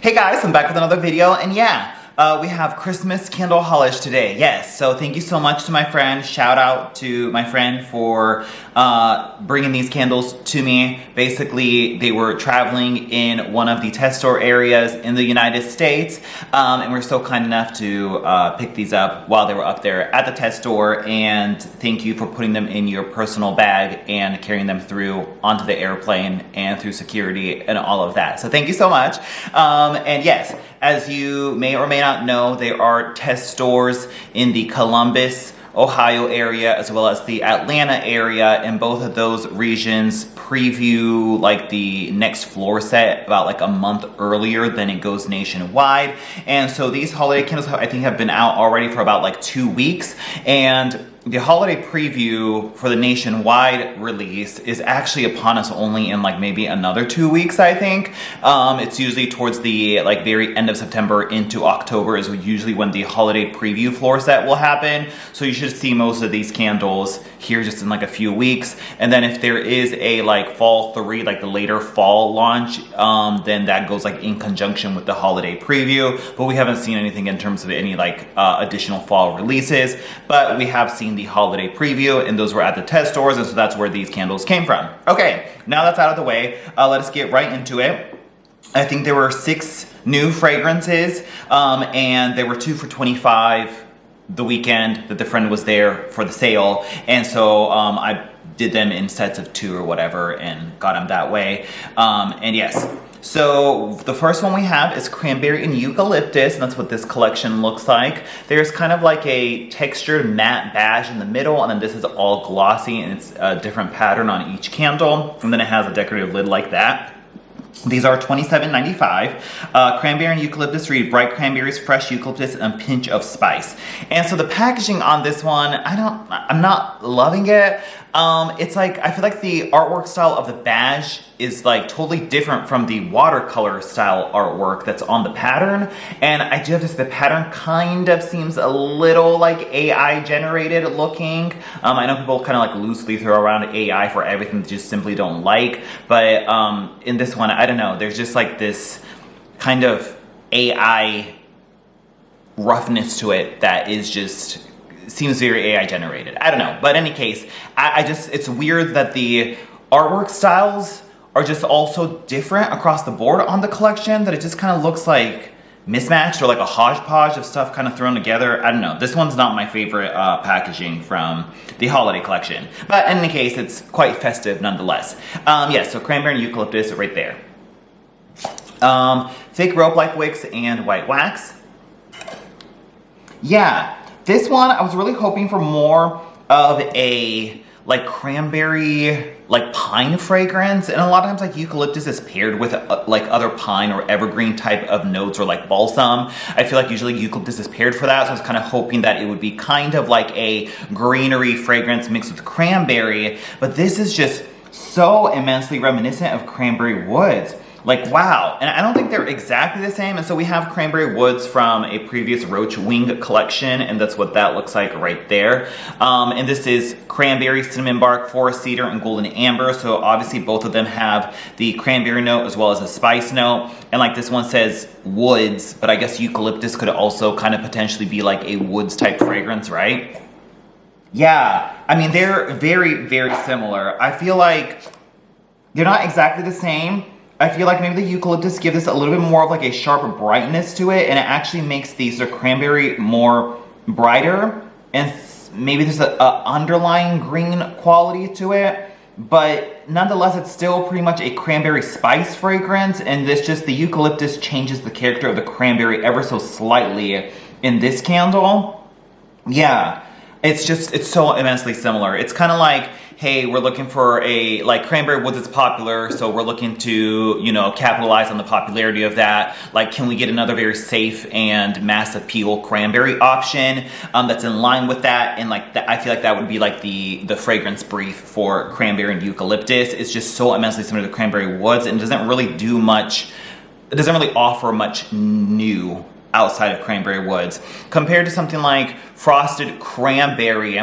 Hey guys, I'm back with another video, and we have Christmas candle haulage today. Yes, so thank you so much to my friend. Shout out to my friend for bringing these candles to me. Basically, they were traveling in one of the test store areas in the United States, and we're so kind enough to pick these up while they were up there at the test store. And thank you for putting them in your personal bag and carrying them through onto the airplane and through security and all of that. So thank you so much. And yes, as you may or may not know, there are test stores in the Columbus, Ohio area as well as the Atlanta area, and both of those regions preview like the next floor set about like a month earlier than it goes nationwide. And so these holiday candles I think have been out already for about like 2 weeks, and the holiday preview for the nationwide release is actually upon us only in like maybe another 2 weeks, I think. It's usually towards the like very end of September into October is usually when the holiday preview floor set will happen. So you should see most of these candles here just in like a few weeks. And then if there is a like fall 3, like the later fall launch, then that goes like in conjunction with the holiday preview. But we haven't seen anything in terms of any like additional fall releases, but we have seen the holiday preview, and those were at the test stores, and so that's where these candles came from. Okay, now that's out of the way, let us get right into it. I think there were 6 new fragrances, and there were 2 for $25 the weekend that the friend was there for the sale, and so I did them in sets of 2 or whatever and got them that way. And yes, so the first one we have is Cranberry and Eucalyptus, and that's what this collection looks like. There's kind of like a textured matte beige in the middle, and then this is all glossy, and it's a different pattern on each candle, and then it has a decorative lid like that. These are $27.95. Cranberry and Eucalyptus read bright cranberries, fresh eucalyptus, and a pinch of spice. And so the packaging on this one, I'm not loving it. It's like, I feel like the artwork style of the badge is like totally different from the watercolor style artwork that's on the pattern. And I do have to say the pattern kind of seems a little like AI generated looking. I know people kind of like loosely throw around AI for everything they just simply don't like. But in this one, I don't know, there's just like this kind of AI roughness to it that is just seems very AI generated. I don't know, but in any case, it's weird that the artwork styles are just all so different across the board on the collection that it just kind of looks like mismatched or like a hodgepodge of stuff kind of thrown together. I don't know. This one's not my favorite packaging from the holiday collection, but in any case, it's quite festive nonetheless. So Cranberry and Eucalyptus right there. Thick rope-like wicks and white wax. Yeah. This one, I was really hoping for more of a like cranberry, like pine fragrance. And a lot of times like eucalyptus is paired with like other pine or evergreen type of notes or like balsam. I feel like usually eucalyptus is paired for that. So I was kind of hoping that it would be kind of like a greenery fragrance mixed with cranberry. But this is just so immensely reminiscent of cranberry woods. Like, wow. And I don't think they're exactly the same. And so we have Cranberry Woods from a previous Roach Wing collection, and that's what that looks like right there. And this is Cranberry, Cinnamon Bark, Forest Cedar, and Golden Amber. So obviously both of them have the cranberry note as well as a spice note. And like this one says woods, but I guess eucalyptus could also kind of potentially be like a woods type fragrance, right? Yeah, I mean, they're very, very similar. I feel like they're not exactly the same. I feel like maybe the eucalyptus gives this a little bit more of like a sharper brightness to it, and it actually makes the cranberry more brighter, and maybe there's an underlying green quality to it, but nonetheless it's still pretty much a cranberry spice fragrance, and the eucalyptus changes the character of the cranberry ever so slightly in this candle. Yeah, it's so immensely similar. It's kind of like, hey, we're looking for like Cranberry Woods is popular, so we're looking to, capitalize on the popularity of that. Like, can we get another very safe and mass appeal cranberry option that's in line with that? And like I feel like that would be like the fragrance brief for Cranberry and Eucalyptus. It's just so immensely similar to Cranberry Woods, and it doesn't really offer much new outside of Cranberry Woods compared to something like Frosted Cranberry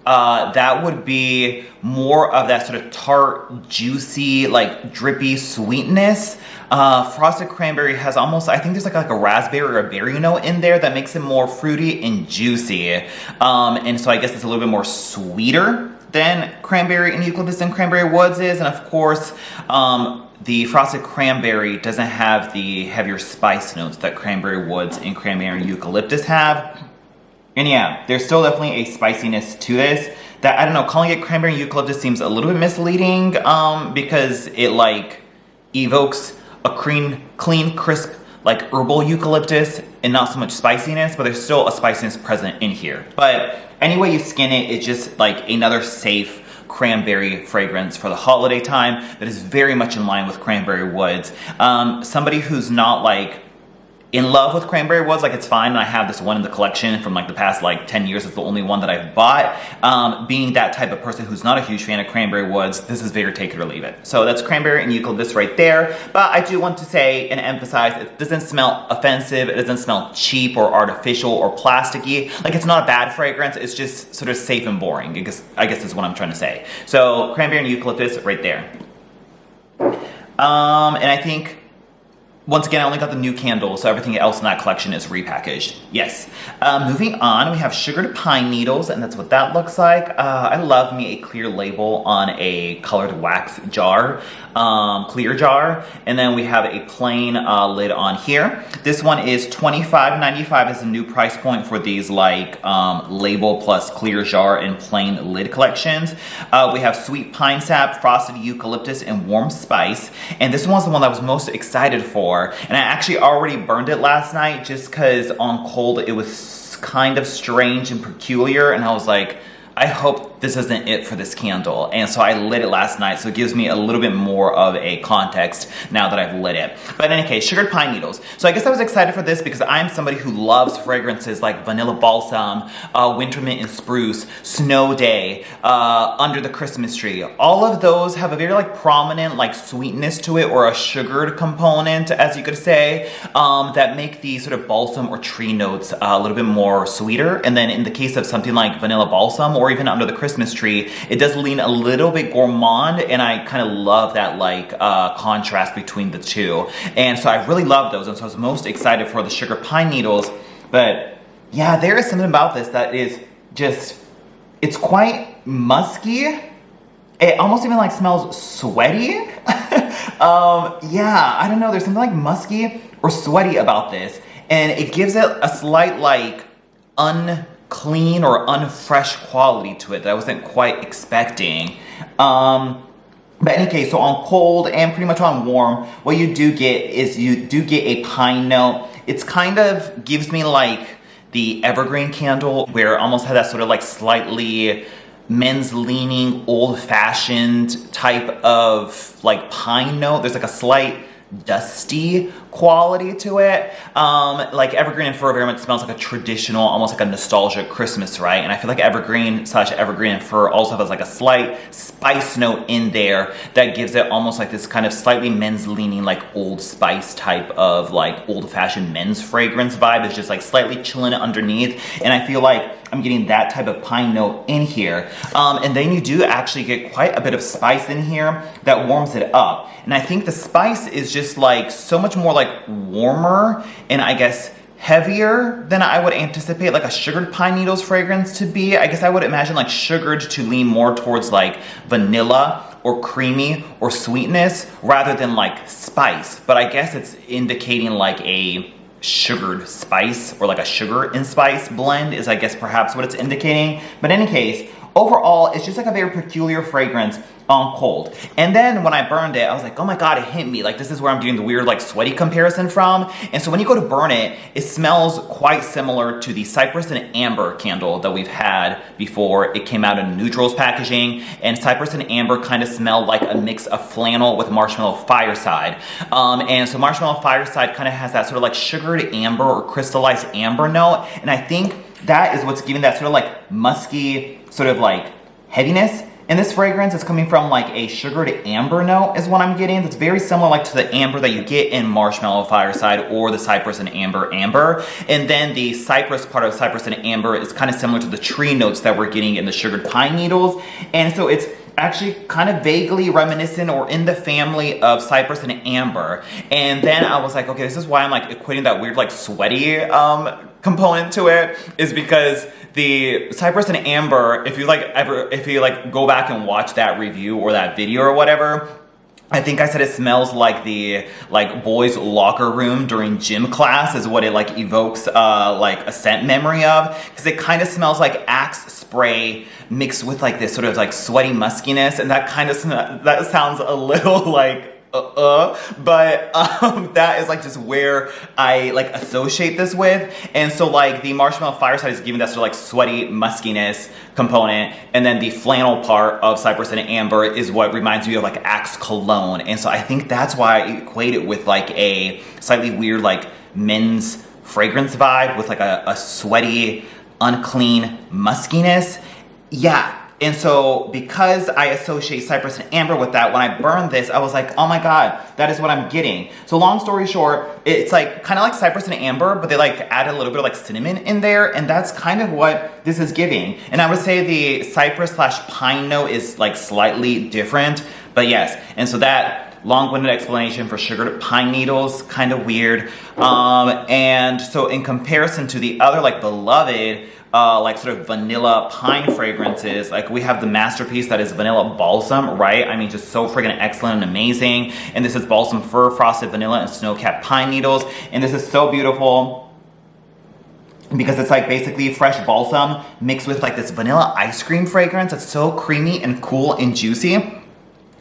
that would be more of that sort of tart, juicy, like drippy sweetness. Frosted cranberry has almost, I think there's like a raspberry or a berry note in there that makes it more fruity and juicy. And so I guess it's a little bit more sweeter than cranberry and eucalyptus and cranberry woods is. And of course, the frosted cranberry doesn't have the heavier spice notes that cranberry woods and cranberry and eucalyptus have. And yeah, there's still definitely a spiciness to this that, I don't know, calling it cranberry and eucalyptus seems a little bit misleading because it like evokes a clean, crisp, like herbal eucalyptus and not so much spiciness, but there's still a spiciness present in here. But any way you skin it, it's just like another safe cranberry fragrance for the holiday time that is very much in line with cranberry woods. Somebody who's not like in love with cranberry woods, like it's fine. And I have this one in the collection from like the past like 10 years. It's the only one that I've bought. Being that type of person who's not a huge fan of cranberry woods, this is very take it or leave it. So that's cranberry and eucalyptus right there. But I do want to say and emphasize, it doesn't smell offensive. It doesn't smell cheap or artificial or plasticky. Like it's not a bad fragrance. It's just sort of safe and boring. I guess is what I'm trying to say. So cranberry and eucalyptus right there. And I think, once again, I only got the new candle, so everything else in that collection is repackaged. Yes. Moving on, we have sugared pine needles, and that's what that looks like. I love me a clear label on a colored wax jar, clear jar, and then we have a plain lid on here. This one is $25.95 is a new price point for these like label plus clear jar and plain lid collections. We have sweet pine sap, frosted eucalyptus, and warm spice, and this one's the one that I was most excited for. And I actually already burned it last night just because on cold it was kind of strange and peculiar, and I was like, I hope this isn't it for this candle. And so I lit it last night, so it gives me a little bit more of a context now that I've lit it. But in any case, sugared pine needles. So I guess I was excited for this because I'm somebody who loves fragrances like vanilla balsam, winter mint and spruce, snow day, under the Christmas tree. All of those have a very like prominent like sweetness to it, or a sugared component, as you could say, that make the sort of balsam or tree notes a little bit more sweeter. And then in the case of something like vanilla balsam, or even under the Christmas tree, it does lean a little bit gourmand, and I kind of love that like contrast between the two. And so I really love those, and so I was most excited for the sugar pine needles. But yeah, there is something about this that is just, it's quite musky. It almost even like smells sweaty. Yeah, I don't know, there's something like musky or sweaty about this, and it gives it a slight like unclean or unfresh quality to it that I wasn't quite expecting. But in any case, so on cold and pretty much on warm, what you do get is you do get a pine note. It's kind of gives me like the evergreen candle, where it almost had that sort of like slightly men's leaning, old-fashioned type of like pine note. There's like a slight dusty quality to it. Like evergreen and fir very much smells like a traditional, almost like a nostalgic Christmas, right? And I feel like evergreen and fir also has like a slight spice note in there that gives it almost like this kind of slightly men's leaning, like Old Spice type of like old-fashioned men's fragrance vibe. It's just like slightly chilling underneath, and I feel like I'm getting that type of pine note in here. And then you do actually get quite a bit of spice in here that warms it up. And I think the spice is just like so much more like warmer and I guess heavier than I would anticipate like a sugared pine needles fragrance to be. I guess I would imagine like sugared to lean more towards like vanilla or creamy or sweetness rather than like spice. But I guess it's indicating like a sugared spice or like a sugar and spice blend is I guess perhaps what it's indicating. But in any case, overall, it's just like a very peculiar fragrance on cold. And then when I burned it, I was like, oh my God, it hit me. Like this is where I'm doing the weird like sweaty comparison from. And so when you go to burn it, it smells quite similar to the cypress and amber candle that we've had before. It came out in neutrals packaging, and cypress and amber kind of smell like a mix of flannel with marshmallow fireside. And so marshmallow fireside kind of has that sort of like sugared amber or crystallized amber note. And I think that is what's giving that sort of like musky, sort of like heaviness And this fragrance is coming from like a sugared amber note is what I'm getting. That's very similar like to the amber that you get in Marshmallow Fireside or the cypress and amber. And then the cypress part of cypress and amber is kind of similar to the tree notes that we're getting in the sugared pine needles. And so it's actually kind of vaguely reminiscent or in the family of cypress and amber. And then I was like, okay, this is why I'm like equating that weird like sweaty component to it, is because the cypress and amber, if you go back and watch that review or that video or whatever, I think I said it smells like the boys' locker room during gym class is what it like evokes like a scent memory of, because it kind of smells like Axe spray mixed with like this sort of like sweaty muskiness, and that kind of that sounds a little like but that is like just where I like associate this with. And so like the Marshmallow Fireside is giving that sort of like sweaty muskiness component, and then the flannel part of cypress and amber is what reminds me of like Axe cologne. And so I think that's why I equate it with like a slightly weird like men's fragrance vibe with like a sweaty, unclean muskiness. Yeah. And so because I associate cypress and amber with that, when I burned this, I was like, oh my God, that is what I'm getting. So long story short, it's like kind of like cypress and amber, but they like add a little bit of like cinnamon in there. And that's kind of what this is giving. And I would say the cypress/pine note is like slightly different, but yes. And so that long-winded explanation for sugared pine needles, kind of weird. And so in comparison to the other like beloved, like sort of vanilla pine fragrances, like we have the masterpiece that is Vanilla Balsam, right? I mean, just so friggin' excellent and amazing. And this is Balsam Fir, Frosted Vanilla, and Snow-Capped Pine Needles. And this is so beautiful because it's like basically fresh balsam mixed with like this vanilla ice cream fragrance. It's so creamy and cool and juicy.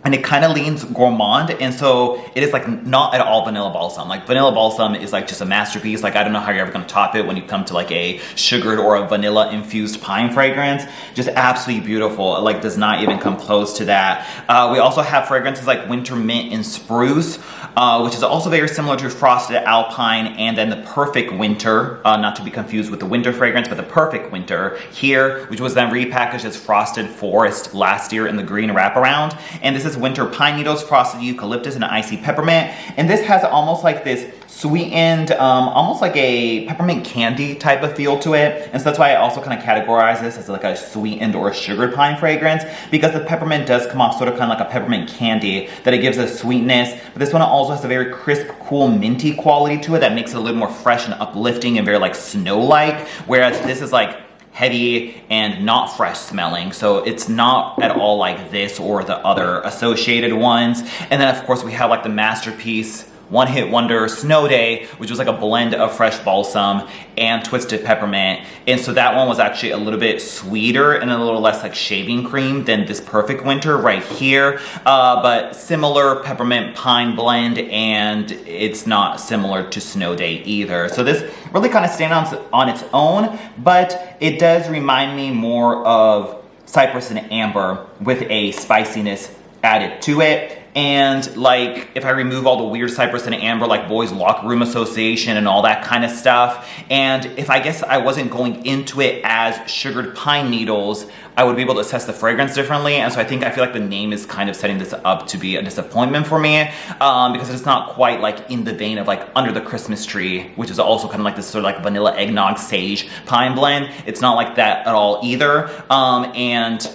And it kind of leans gourmand, and so it is like not at all vanilla balsam. Like vanilla balsam is like just a masterpiece. Like I don't know how you're ever gonna top it when you come to like a sugared or a vanilla infused pine fragrance. Just absolutely beautiful. It like does not even come close to that. We also have fragrances like Winter Mint and Spruce, which is also very similar to Frosted Alpine, and then the Perfect Winter, not to be confused with the winter fragrance, but the Perfect Winter here, which was then repackaged as Frosted Forest last year in the green wraparound. And this is Winter Pine Needles, Frosted Eucalyptus, and Icy Peppermint. And this has almost like this sweetened, almost like a peppermint candy type of feel to it. And so that's why I also kind of categorize this as like a sweetened or a sugared pine fragrance, because the peppermint does come off sort of kind of like a peppermint candy, that it gives a sweetness. But this one also has a very crisp, cool, minty quality to it that makes it a little more fresh and uplifting and very like snow-like, whereas this is like heavy and not fresh smelling, so it's not at all like this or the other associated ones. And then of course we have like the masterpiece One Hit Wonder Snow Day, which was like a blend of fresh balsam and twisted peppermint. And so that one was actually a little bit sweeter and a little less like shaving cream than this Perfect Winter right here. But similar peppermint pine blend, and it's not similar to Snow Day either. So this really kind of stands on its own, but it does remind me more of cypress and amber with a spiciness added to it. And like if I remove all the weird cypress and amber like boys locker room association and all that kind of stuff, and if I guess I wasn't going into it as sugared pine needles, I would be able to assess the fragrance differently. And so I feel like the name is kind of setting this up to be a disappointment for me, because it's not quite like in the vein of like Under the Christmas Tree, which is also kind of like this sort of like vanilla eggnog sage pine blend. It's not like that at all either. And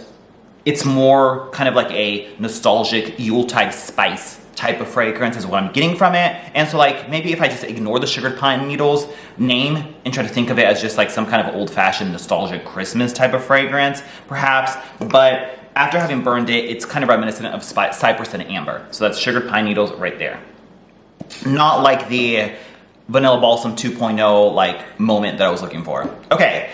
it's more kind of like a nostalgic Yuletide spice type of fragrance is what I'm getting from it. And so like maybe if I just ignore the sugared pine needles name and try to think of it as just like some kind of old-fashioned nostalgic Christmas type of fragrance, perhaps. But after having burned it, it's kind of reminiscent of cypress and amber. So that's sugared pine needles right there. Not like the Vanilla Balsam 2.0 like moment that I was looking for. Okay,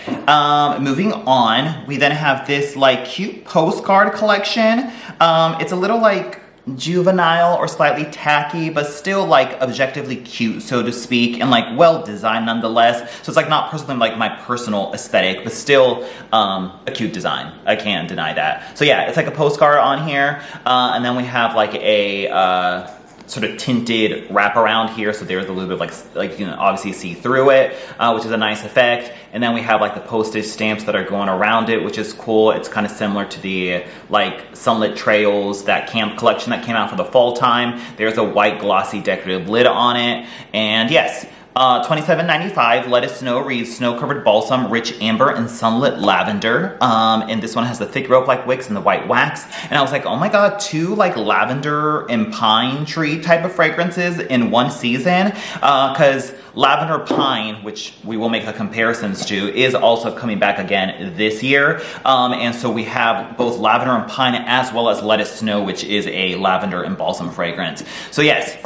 moving on, we then have this like cute postcard collection. It's a little like juvenile or slightly tacky, but still like objectively cute, so to speak, and like well designed nonetheless. So it's like not personally like my personal aesthetic, but still a cute design. I can't deny that. So yeah, it's like a postcard on here, and then we have like a sort of tinted wraparound here, so there's a little bit of like you can obviously see through it, which is a nice effect. And then we have like the postage stamps that are going around it, which is cool. It's kind of similar to the like Sunlit Trails, that camp collection that came out for the fall time. There's a white glossy decorative lid on it, and yes, $27.95. Let It Snow reads snow-covered balsam, rich amber, and sunlit lavender. And this one has the thick rope-like wicks and the white wax. And I was like, oh my god, 2 like lavender and pine tree type of fragrances in one season. Because lavender pine, which we will make the comparisons to, is also coming back again this year. And so we have both lavender and pine as well as Let It Snow, which is a lavender and balsam fragrance. So yes,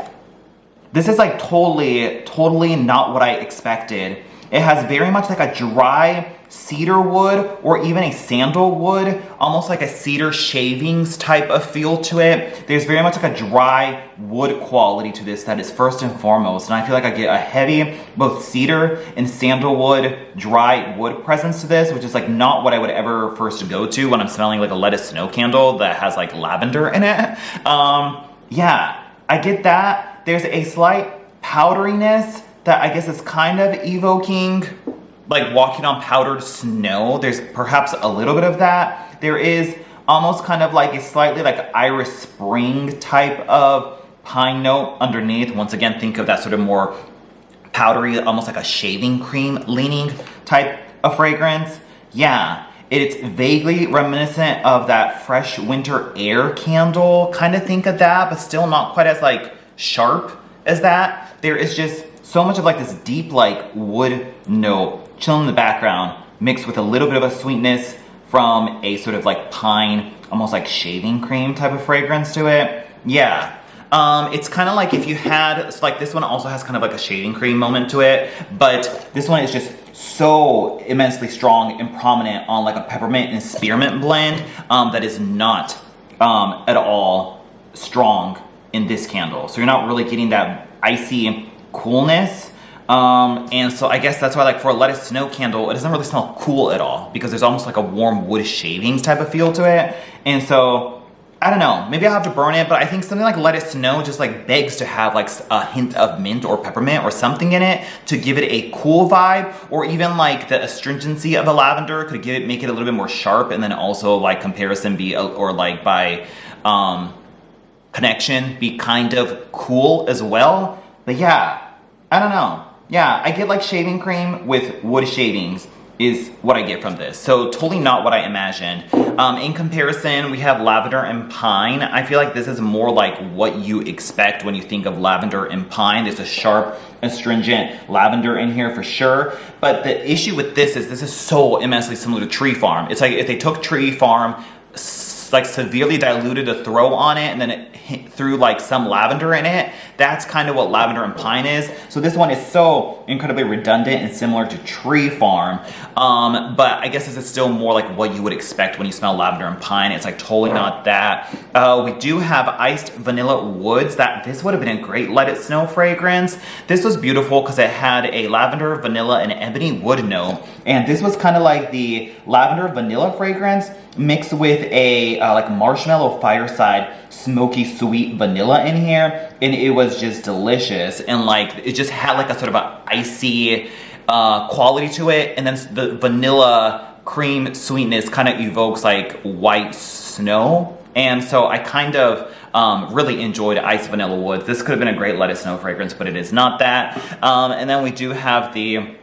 this is like totally not what I expected. It has very much like a dry cedar wood or even a sandalwood, almost like a cedar shavings type of feel to it. There's very much like a dry wood quality to this that is first and foremost. And I feel like I get a heavy, both cedar and sandalwood, dry wood presence to this, which is like not what I would ever first go to when I'm smelling like a Let It Snow candle that has like lavender in it. Yeah, I get that. There's a slight powderiness that I guess is kind of evoking like walking on powdered snow. There's perhaps a little bit of that. There is almost kind of like a slightly like Iris Spring type of pine note underneath. Once again, think of that sort of more powdery, almost like a shaving cream leaning type of fragrance. Yeah. It's vaguely reminiscent of that Fresh Winter Air candle. Kind of think of that, but still not quite as like sharp as that. There is just so much of like this deep like wood note chilling in the background, mixed with a little bit of a sweetness from a sort of like pine, almost like shaving cream type of fragrance to it. Yeah. It's kind of like if you had, so like this one also has kind of like a shaving cream moment to it, but this one is just so immensely strong and prominent on like a peppermint and spearmint blend that is not at all strong in this candle. So you're not really getting that icy coolness. And so I guess that's why like for a Let It Snow candle, it doesn't really smell cool at all because there's almost like a warm wood shavings type of feel to it. And so I don't know, maybe I'll have to burn it, but I think something like Let It Snow just like begs to have like a hint of mint or peppermint or something in it to give it a cool vibe, or even like the astringency of a lavender could make it a little bit more sharp, and then also like comparison be, or like by connection be kind of cool as well. But yeah, I don't know. Yeah, I get like shaving cream with wood shavings is what I get from this. So totally not what I imagined. In comparison, we have lavender and pine. I feel like this is more like what you expect when you think of lavender and pine. There's a sharp, astringent lavender in here for sure. But the issue with this is so immensely similar to Tree Farm. It's like if they took Tree Farm, like severely diluted a throw on it, and then it threw like some lavender in it. That's kind of what lavender and pine is. So this one is so incredibly redundant and similar to Tree Farm. But I guess this is still more like what you would expect when you smell lavender and pine. It's like totally not that. We do have Iced Vanilla Woods. This would have been a great Let It Snow fragrance. This was beautiful because it had a lavender, vanilla, and ebony wood note. And this was kind of like the lavender vanilla fragrance mixed with a like marshmallow fireside smoky sweet vanilla in here, and it was just delicious. And like it just had like a sort of a icy quality to it, and then the vanilla cream sweetness kind of evokes like white snow. And so I kind of really enjoyed Iced Vanilla Woods. This could have been a great Let It Snow fragrance, but it is not that. And then we do have the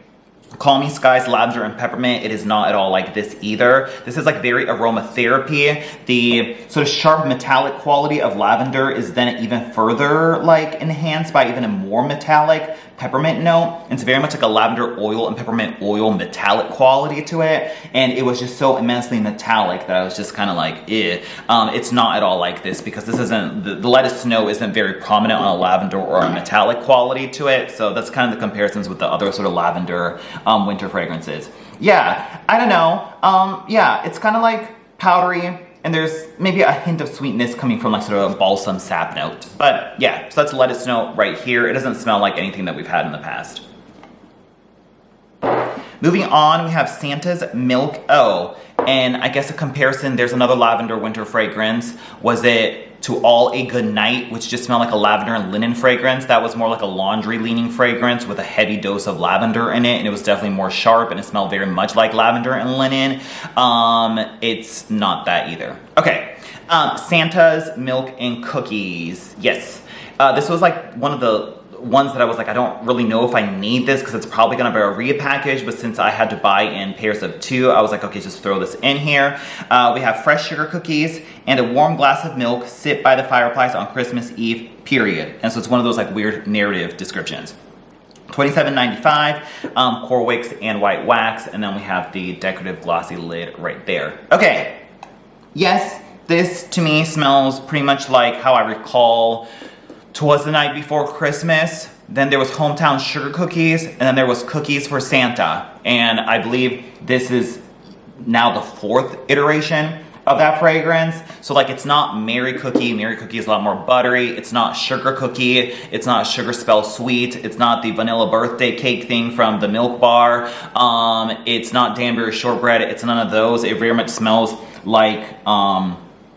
Call Me Skies Lavender and Peppermint. It is not at all like this either. This is like very aromatherapy. The sort of sharp metallic quality of lavender is then even further like enhanced by even a more metallic peppermint note. It's very much like a lavender oil and peppermint oil metallic quality to it. And it was just so immensely metallic that I was just kind of like, eh. It's not at all like this because this isn't, the Let It Snow isn't very prominent on a lavender or a metallic quality to it. So that's kind of the comparisons with the other sort of lavender winter fragrances. Yeah, I don't know. Yeah, it's kind of like powdery, and there's maybe a hint of sweetness coming from like sort of a balsam sap note. But yeah, so that's Let It Snow right here. It doesn't smell like anything that we've had in the past. Moving on, we have Santa's Milk O. And I guess a comparison, there's another lavender winter fragrance. Was it to All a Good Night, which just smelled like a lavender and linen fragrance. That was more like a laundry leaning fragrance with a heavy dose of lavender in it, and it was definitely more sharp, and it smelled very much like lavender and linen. It's not that either. Okay, Santa's Milk and Cookies. Yes, this was like one of the ones that I was like, I don't really know if I need this because it's probably gonna be a repackage, but since I had to buy in pairs of 2, I was like, okay, just throw this in here. We have fresh sugar cookies and a warm glass of milk. Sit by the fireplace on Christmas Eve, period. And so it's one of those like weird narrative descriptions. $27.95, coral wicks and white wax, and then we have the decorative glossy lid right there. Okay, yes, this to me smells pretty much like how I recall "Twas the Night Before Christmas." Then there was Hometown Sugar Cookies, and then there was Cookies for Santa. And I believe this is now the 4th iteration of that fragrance. So like, it's not Merry Cookie. Merry Cookie is a lot more buttery. It's not Sugar Cookie. It's not Sugar Spell Sweet. It's not the vanilla birthday cake thing from the Milk Bar. It's not Danbury Shortbread. It's none of those. It very much smells like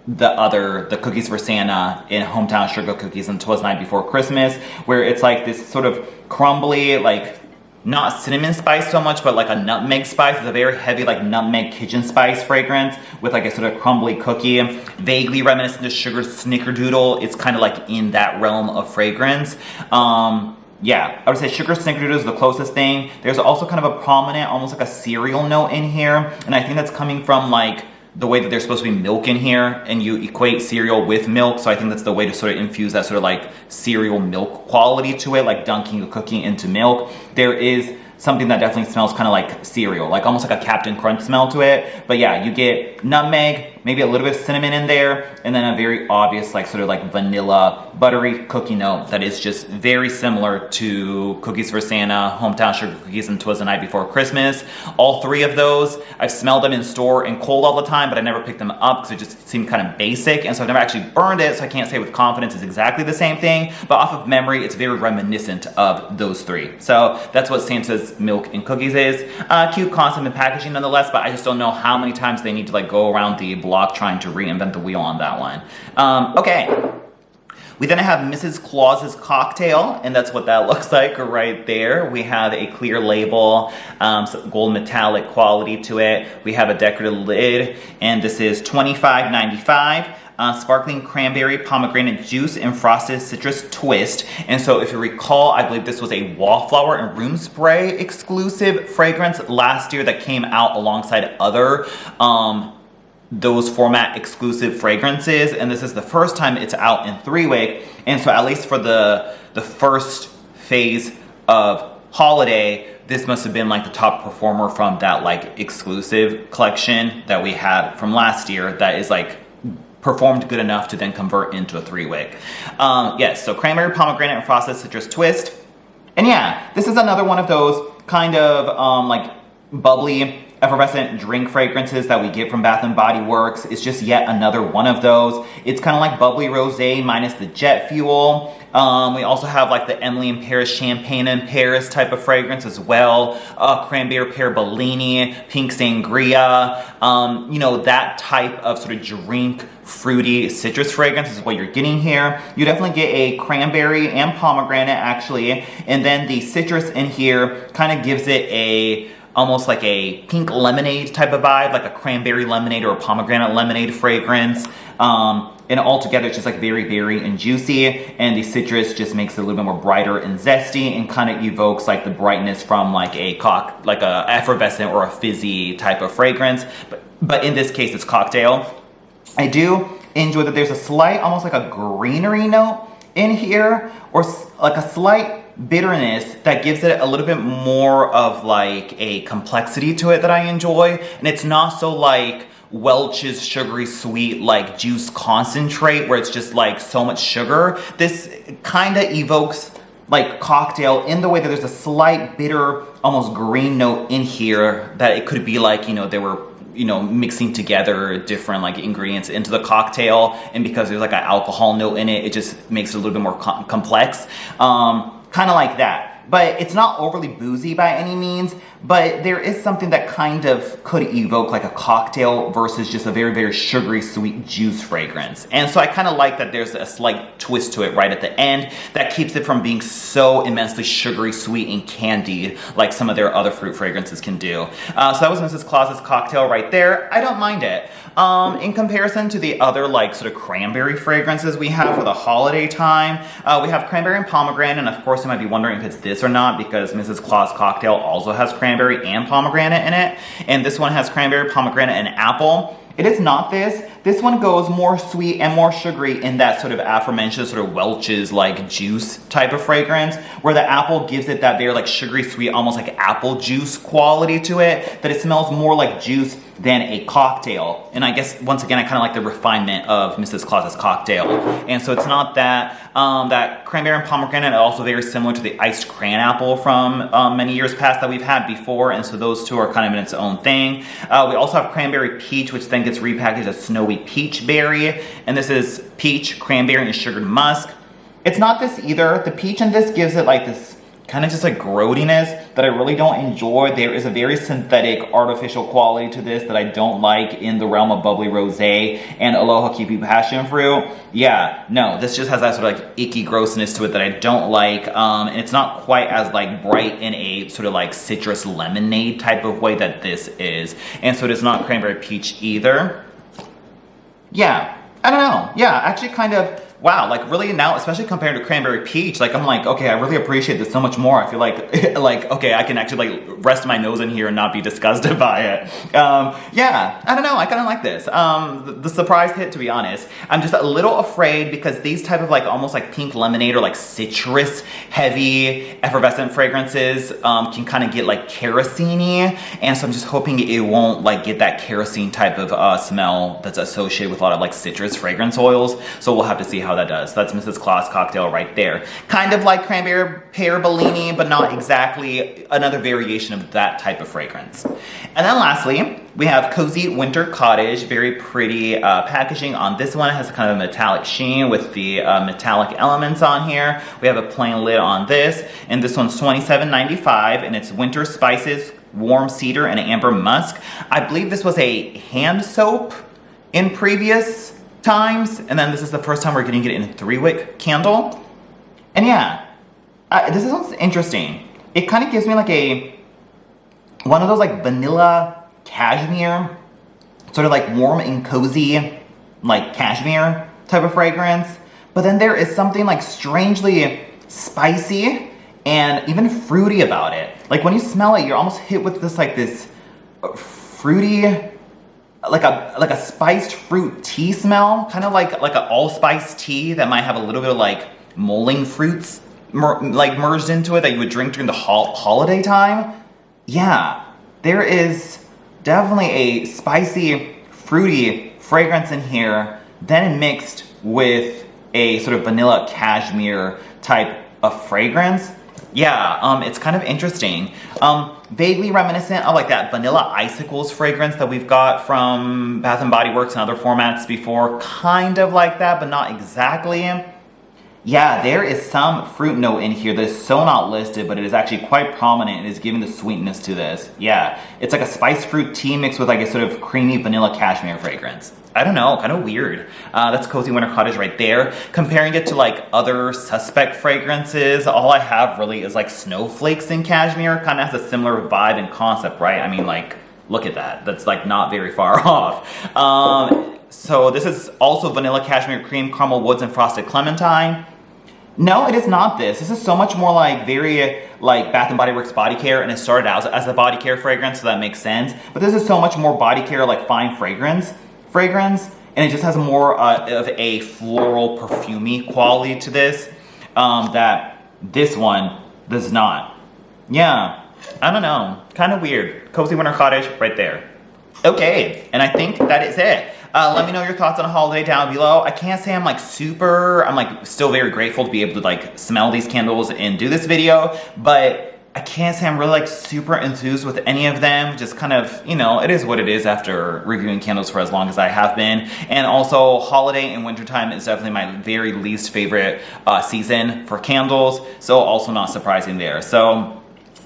the Cookies for Santa in Hometown Sugar Cookies and "Twas the Night Before Christmas," where it's like this sort of crumbly, like not cinnamon spice so much, but like a nutmeg spice. It's a very heavy like nutmeg kitchen spice fragrance with like a sort of crumbly cookie, vaguely reminiscent of Sugar Snickerdoodle. It's kind of like in that realm of fragrance. Yeah, I would say Sugar Snickerdoodle is the closest thing. There's also kind of a prominent, almost like a cereal note in here, and I think that's coming from like the way that there's supposed to be milk in here, and you equate cereal with milk, so I think that's the way to sort of infuse that sort of like cereal milk quality to it, like dunking a cookie into milk. There is something that definitely smells kind of like cereal, like almost like a Captain Crunch smell to it. But yeah, you get nutmeg, maybe a little bit of cinnamon in there, and then a very obvious like sort of like vanilla buttery cookie note that is just very similar to Cookies for Santa, Hometown Sugar Cookies, and "Twas the Night Before Christmas." All 3 of those, I've smelled them in store and cold all the time, but I never picked them up because it just seemed kind of basic, and so I've never actually burned it, so I can't say with confidence it's exactly the same thing, but off of memory, it's very reminiscent of those 3. So that's what Santa's Milk and Cookies is. Cute concept and packaging nonetheless, but I just don't know how many times they need to like go around the block trying to reinvent the wheel on that one. Okay. We then have Mrs. Claus's Cocktail, and that's what that looks like right there. We have a clear label, gold metallic quality to it. We have a decorative lid, and this is $25.95. Sparkling cranberry, pomegranate juice, and frosted citrus twist. And so if you recall, I believe this was a Wallflower and Room Spray exclusive fragrance last year that came out alongside other those format exclusive fragrances, and this is the first time it's out in 3-wick. And so at least for the first phase of holiday, this must have been like the top performer from that like exclusive collection that we had from last year that is like performed good enough to then convert into a 3-wick. Yes, so cranberry, pomegranate, and frosted citrus twist. And yeah, this is another one of those kind of like bubbly, effervescent drink fragrances that we get from Bath & Body Works. It's just yet another one of those. It's kind of like bubbly rosé minus the jet fuel. We also have like the Emily in Paris, Champagne in Paris type of fragrance as well. Cranberry pear Bellini, pink sangria. You know, that type of sort of drink, fruity citrus fragrance is what you're getting here. You definitely get a cranberry and pomegranate actually. And then the citrus in here kind of gives it a almost like a pink lemonade type of vibe, like a cranberry lemonade or a pomegranate lemonade fragrance. And altogether, it's just like very berry and juicy, and the citrus just makes it a little bit more brighter and zesty, and kind of evokes like the brightness from like a effervescent or a fizzy type of fragrance. But in this case, it's cocktail. I do enjoy that there's a slight, almost like a greenery note in here, or like a slight bitterness that gives it a little bit more of like a complexity to it that I enjoy. And it's not so like Welch's sugary sweet like juice concentrate where it's just like so much sugar. This kind of evokes like cocktail in the way that there's a slight bitter, almost green note in here that it could be like, you know, they were, you know, mixing together different like ingredients into the cocktail, and because there's like an alcohol note in it, it just makes it a little bit more complex. Kind of like that. but it's not overly boozy by any means, but there is something that kind of could evoke like a cocktail versus just a very, very sugary sweet juice fragrance. And so I kind of like that there's a slight twist to it right at the end that keeps it from being so immensely sugary sweet and candied like some of their other fruit fragrances can do. So that was Mrs. Claus's Cocktail right there. I don't mind it. In comparison to the other like sort of cranberry fragrances we have for the holiday time, we have cranberry and pomegranate, and of course you might be wondering if it's this or not because Mrs. Claus Cocktail also has cranberry and pomegranate in it, and this one has cranberry, pomegranate, and apple. It is not this. This one goes more sweet and more sugary in that sort of aforementioned sort of Welch's like juice type of fragrance, where the apple gives it that very like sugary sweet, almost like apple juice quality to it, that it smells more like juice than a cocktail. And I guess once again I kind of like the refinement of Mrs. Claus's Cocktail. And so it's not that that cranberry and pomegranate are also very similar to the iced cran apple from many years past that we've had before, and so those two are kind of in its own thing. We also have cranberry peach, which then gets repackaged as snowy peach berry, and this is peach, cranberry, and sugared musk. It's not this either. The peach in this gives it like this kind of just like growtiness that I really don't enjoy. There is a very synthetic, artificial quality to this that I don't like in the realm of bubbly rosé and Aloha Kiwi passion fruit. Yeah, no, this just has that sort of like icky grossness to it that I don't like, and it's not quite as like bright in a sort of like citrus lemonade type of way that this is, and so it is not cranberry peach either. Yeah, I don't know. Yeah, actually kind of, wow, like really now, especially compared to cranberry peach, like I'm like, okay, I really appreciate this so much more. I feel like, okay, I can actually like rest my nose in here and not be disgusted by it. Yeah, I don't know, I kind of like this. The surprise hit, to be honest. I'm just a little afraid because these type of like almost like pink lemonade or like citrus heavy effervescent fragrances can kind of get like kerosene-y, and so I'm just hoping it won't like get that kerosene type of smell that's associated with a lot of like citrus fragrance oils. So we'll have to see how that does. That's Mrs. Claus Cocktail right there. Kind of like cranberry pear Bellini, but not exactly, another variation of that type of fragrance. And then lastly, we have Cozy Winter Cottage. Very pretty packaging on this one. It has kind of a metallic sheen with the metallic elements on here. We have a plain lid on this, and this one's $27.95, and it's winter spices, warm cedar, and amber musk. I believe this was a hand soap in previous times, and then this is the first time we're getting it in a 3-wick candle. And yeah, this is interesting. It kind of gives me like one of those like vanilla cashmere, sort of like warm and cozy like cashmere type of fragrance, but then there is something like strangely spicy and even fruity about it. Like when you smell it, you're almost hit with this like this fruity, like a spiced fruit tea smell, kind of like an allspice tea that might have a little bit of like mulling fruits like merged into it that you would drink during the holiday time. Yeah, there is definitely a spicy, fruity fragrance in here, then mixed with a sort of vanilla cashmere type of fragrance. Yeah, it's kind of interesting. Vaguely reminiscent of like that vanilla icicles fragrance that we've got from Bath & Body Works and other formats before. Kind of like that, but not exactly. Yeah, there is some fruit note in here that is so not listed, but it is actually quite prominent and is giving the sweetness to this. Yeah, it's like a spiced fruit tea mixed with like a sort of creamy vanilla cashmere fragrance. I don't know, kind of weird. That's Cozy Winter Cottage right there. Comparing it to like other suspect fragrances, all I have really is like snowflakes in cashmere. Kind of has a similar vibe and concept, right? I mean, like, look at that. That's like not very far off. So this is also vanilla cashmere cream, caramel woods, and frosted clementine. No, it is not this. This is so much more like very like Bath & Body Works body care, and it started out as a body care fragrance, so that makes sense. But this is so much more body care, like fine fragrance, and it just has more of a floral perfumey quality to this that this one does not. Yeah, I don't know, kind of weird. Cozy Winter Cottage right there. Okay, and I think that is it. Let me know your thoughts on a holiday down below. I can't say I'm like still very grateful to be able to like smell these candles and do this video, but I can't say I'm really like super enthused with any of them. Just kind of, you know, it is what it is after reviewing candles for as long as I have been. And also holiday and wintertime is definitely my very least favorite season for candles. So also not surprising there. So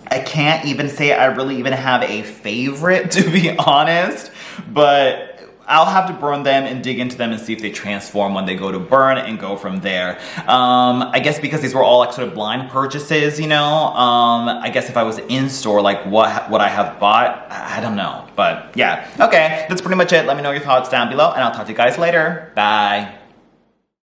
I can't even say I really even have a favorite, to be honest, but I'll have to burn them and dig into them and see if they transform when they go to burn and go from there. I guess because these were all like sort of blind purchases, you know, I guess if I was in store, like what I have bought, I don't know. But yeah, okay, that's pretty much it. Let me know your thoughts down below and I'll talk to you guys later. Bye.